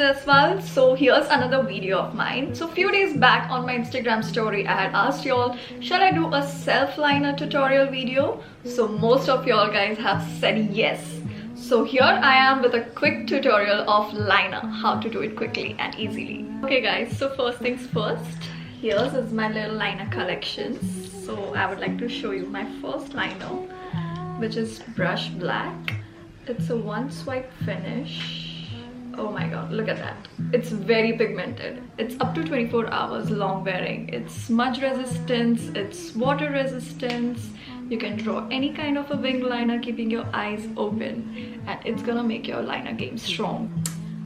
As well, so here's another video of mine. So few days back on my Instagram story I had asked y'all, shall I do a self liner tutorial video? So most of y'all guys have said yes. So here I am with a quick tutorial of liner, how to do it quickly and easily. Okay guys, so first things first, here's is my little liner collection. So I would like to show you my first liner, which is Brush Black. It's a one swipe finish. Oh my god, look at that. It's very pigmented. It's up to 24 hours long wearing. It's smudge resistance, it's water resistance. You can draw any kind of a wing liner keeping your eyes open, and it's gonna make your liner game strong.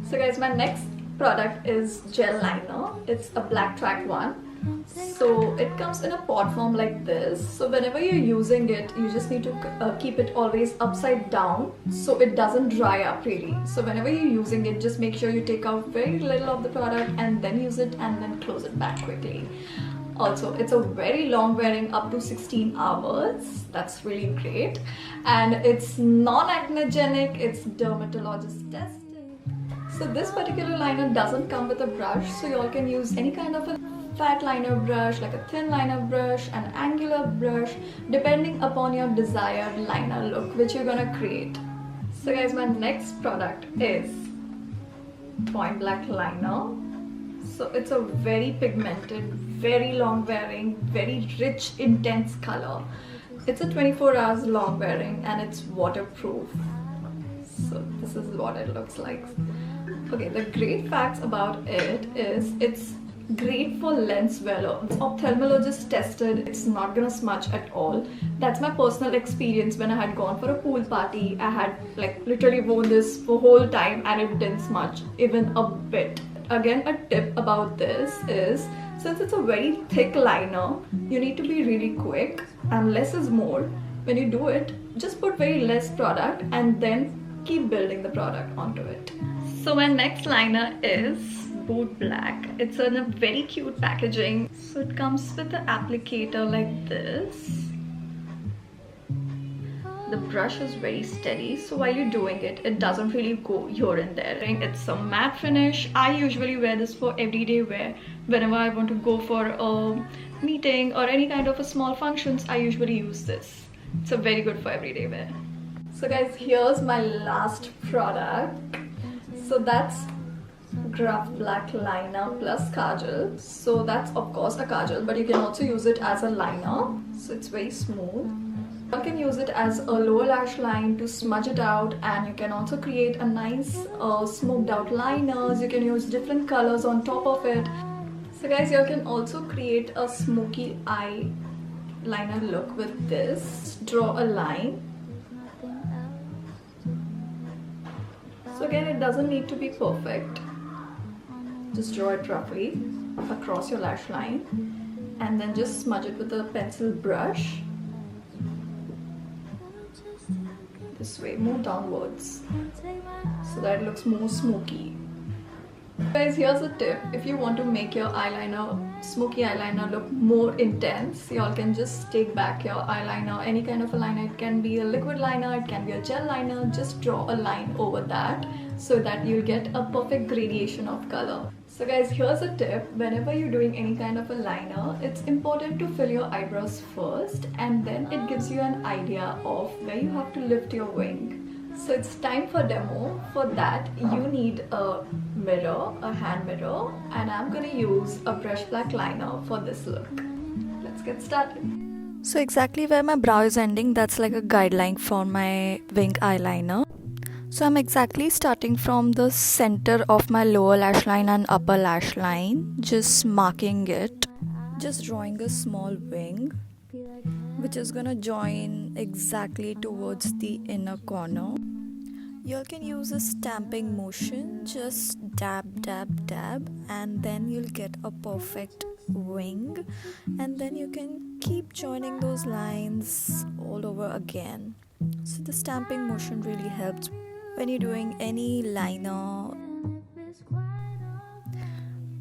So guys, my next product is gel liner. It's a black track one. So it comes in a pot form like this. So whenever you're using it, you just need to keep it always upside down so it doesn't dry up really. So whenever you're using it, just make sure you take out very little of the product and then use it and then close it back quickly. Also, it's a very long wearing, up to 16 hours. That's really great. And it's non-acnogenic, it's dermatologist tested. So this particular liner doesn't come with a brush, so you all can use any kind of a fat liner brush, like a thin liner brush, an angular brush, depending upon your desired liner look which you're gonna create. So guys, my next product is Point Black liner. So it's a very pigmented, very long wearing, very rich, intense color. It's a 24 hours long wearing and it's waterproof. So this is what it looks like. Okay, the great facts about it is it's great for lens wearer. It's ophthalmologist tested. It's not gonna smudge at all. That's my personal experience. When I had gone for a pool party, I had like literally worn this for whole time and it didn't smudge even a bit. Again, a tip about this is, since it's a very thick liner, you need to be really quick and less is more. When you do it, just put very less product and then keep building the product onto it. So my next liner is Boot Black. It's in a very cute packaging. So it comes with the applicator like this. The brush is very steady, so while you're doing it, it doesn't really go here and there. It's a matte finish. I usually wear this for everyday wear. Whenever I want to go for a meeting or any kind of a small functions, I usually use this. It's a very good for everyday wear. So guys, here's my last product. So that's Gruff Black liner plus kajal. So that's of course a kajal, but you can also use it as a liner. So it's very smooth. You can use it as a lower lash line to smudge it out, and you can also create a nice smoked out liners. You can use different colors on top of it. So guys, you can also create a smoky eye liner look with this. Draw a line. So again, it doesn't need to be perfect. Just draw it roughly across your lash line and then just smudge it with a pencil brush. This way, more downwards, so that it looks more smoky. Guys, here's a tip. If you want to make your eyeliner, smoky eyeliner look more intense, y'all can just take back your eyeliner, any kind of a liner. It can be a liquid liner, it can be a gel liner. Just draw a line over that so that you'll get a perfect gradation of color. So guys, here's a tip. Whenever you're doing any kind of a liner, it's important to fill your eyebrows first, and then it gives you an idea of where you have to lift your wing. So it's time for demo. For that, you need a mirror, a hand mirror, and I'm gonna use a Brush Black liner for this look. Let's get started. So exactly where my brow is ending, that's like a guideline for my wing eyeliner. So I'm exactly starting from the center of my lower lash line and upper lash line, just marking it, just drawing a small wing which is gonna join exactly towards the inner corner. You can use a stamping motion, just dab dab dab, and then you'll get a perfect wing, and then you can keep joining those lines all over again. So the stamping motion really helps when you're doing any liner.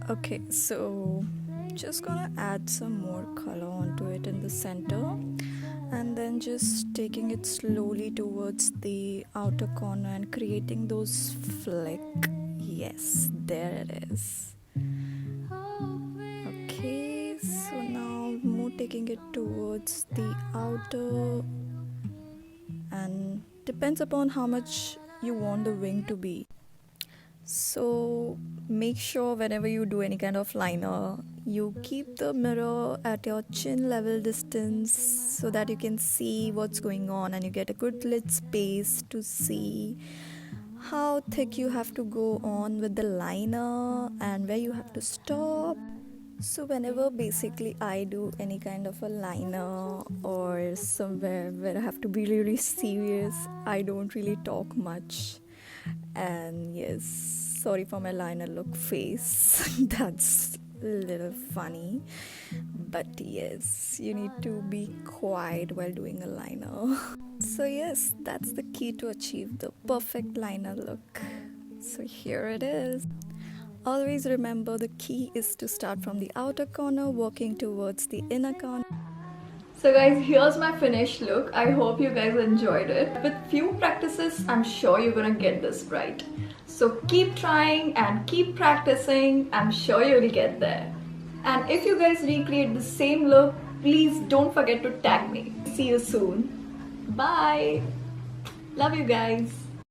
Okay, so just gonna add some more color onto it in the center, and then just taking it slowly towards the outer corner and creating those flick. yes, there it is. Okay, so now more taking it towards the outer, and depends upon how much you want the wing to be. So make sure whenever you do any kind of liner, you keep the mirror at your chin level distance so that you can see what's going on and you get a good lid space to see how thick you have to go on with the liner and where you have to stop. So whenever basically I do any kind of a liner or somewhere where I have to be really serious, I don't really talk much. And yes, sorry for my liner look face. That's a little funny. But yes, you need to be quiet while doing a liner. So yes, that's the key to achieve the perfect liner look. So here it is. Always remember the key is to start from the outer corner, working towards the inner corner. So guys, here's my finished look. I hope you guys enjoyed it. With few practices, I'm sure you're gonna get this right. So keep trying and keep practicing. I'm sure you'll get there. And if you guys recreate the same look, please don't forget to tag me. See you soon. Bye. Love you guys.